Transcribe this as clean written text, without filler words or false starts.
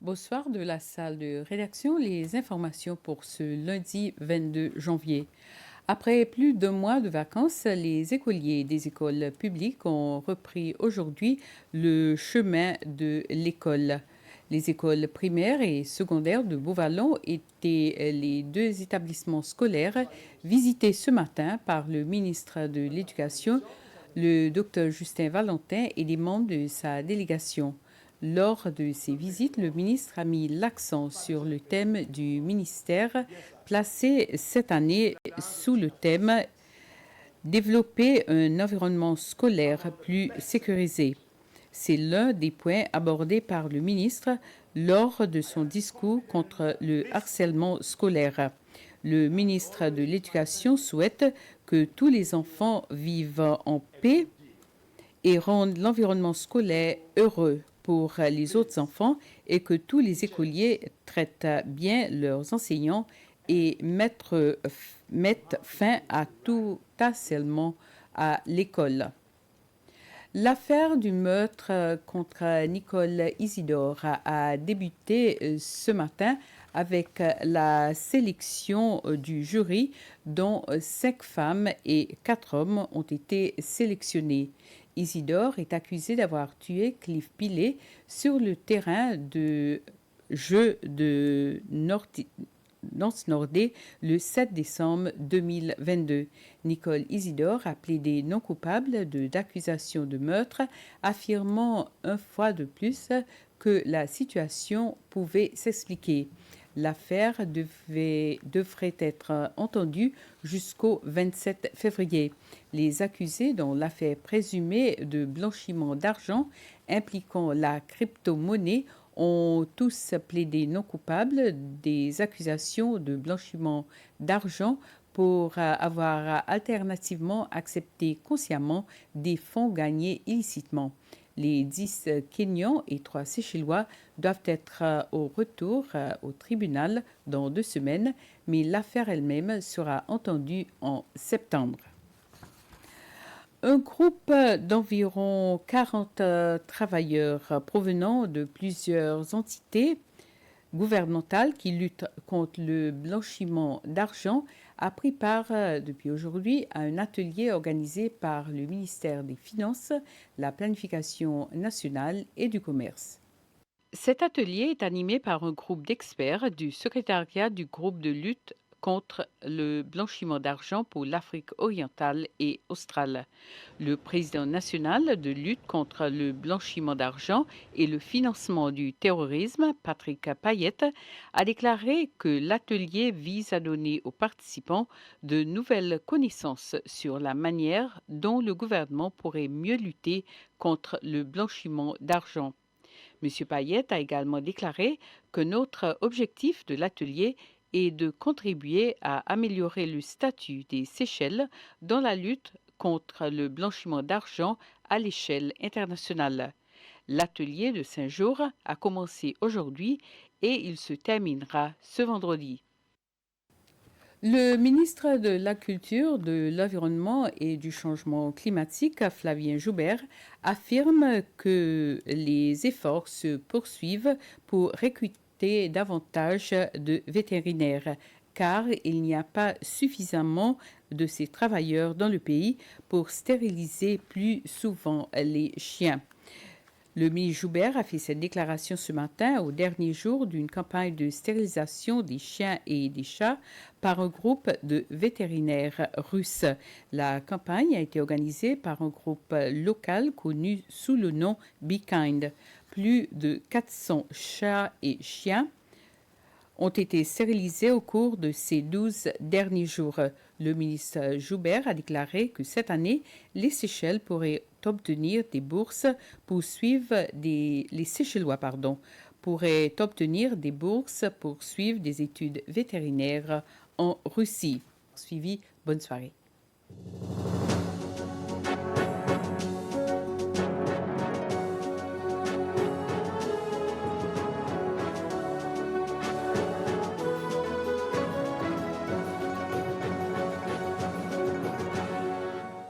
Bonsoir de la salle de rédaction. Les informations pour ce lundi 22 janvier. Après plus d'un mois de vacances, les écoliers des écoles publiques ont repris aujourd'hui le chemin de l'école. Les écoles primaires et secondaires de Beauvallon étaient les deux établissements scolaires visités ce matin par le ministre de l'Éducation, le Dr Justin Valentin et les membres de sa délégation. Lors de ces visites, le ministre a mis l'accent sur le thème du ministère placé cette année sous le thème Développer un environnement scolaire plus sécurisé. C'est l'un des points abordés par le ministre lors de son discours contre le harcèlement scolaire. Le ministre de l'Éducation souhaite que tous les enfants vivent en paix et rendent l'environnement scolaire heureux pour les autres enfants et que tous les écoliers traitent bien leurs enseignants et mettent fin à tout harcèlement à l'école. L'affaire du meurtre contre Nicole Isidore a débuté ce matin avec la sélection du jury dont 5 femmes et 4 hommes ont été sélectionnés. Isidore est accusé d'avoir tué Cliff Pillet sur le terrain de jeu de Nance Nordé le 7 décembre 2022. Nicole Isidore a plaidé non coupable d'accusations de meurtre, affirmant une fois de plus que la situation pouvait s'expliquer. L'affaire devrait être entendue jusqu'au 27 février. Les accusés dans l'affaire présumée de blanchiment d'argent impliquant la crypto-monnaie ont tous plaidé non coupables des accusations de blanchiment d'argent pour avoir alternativement accepté consciemment des fonds gagnés illicitement. Les 10 Kenyans et 3 Seychellois doivent être au retour au tribunal dans 2 semaines, mais l'affaire elle-même sera entendue en septembre. Un groupe d'environ 40 travailleurs provenant de plusieurs entités gouvernementales qui luttent contre le blanchiment d'argent a pris part depuis aujourd'hui à un atelier organisé par le ministère des Finances, la Planification nationale et du Commerce. Cet atelier est animé par un groupe d'experts du secrétariat du groupe de lutte contre le blanchiment d'argent pour l'Afrique orientale et australe. Le président national de lutte contre le blanchiment d'argent et le financement du terrorisme, Patrick Payette, a déclaré que l'atelier vise à donner aux participants de nouvelles connaissances sur la manière dont le gouvernement pourrait mieux lutter contre le blanchiment d'argent. M. Payette a également déclaré que notre objectif de l'atelier est de contribuer à améliorer le statut des Seychelles dans la lutte contre le blanchiment d'argent à l'échelle internationale. L'atelier de 5 jours a commencé aujourd'hui et il se terminera ce vendredi. Le ministre de la Culture, de l'Environnement et du Changement climatique, Flavien Joubert, affirme que les efforts se poursuivent pour recruter davantage de vétérinaires, car il n'y a pas suffisamment de ces travailleurs dans le pays pour stériliser plus souvent les chiens. Le ministre Joubert a fait cette déclaration ce matin au dernier jour d'une campagne de stérilisation des chiens et des chats par un groupe de vétérinaires russes. La campagne a été organisée par un groupe local connu sous le nom Be Kind. Plus de 400 chats et chiens ont été stérilisés au cours de ces 12 derniers jours. Le ministre Joubert a déclaré que cette année, les Seychelles pourraient obtenir des bourses pour suivre les Seychellois, pourraient obtenir des bourses pour suivre des études vétérinaires en Russie. Suivi, bonne soirée.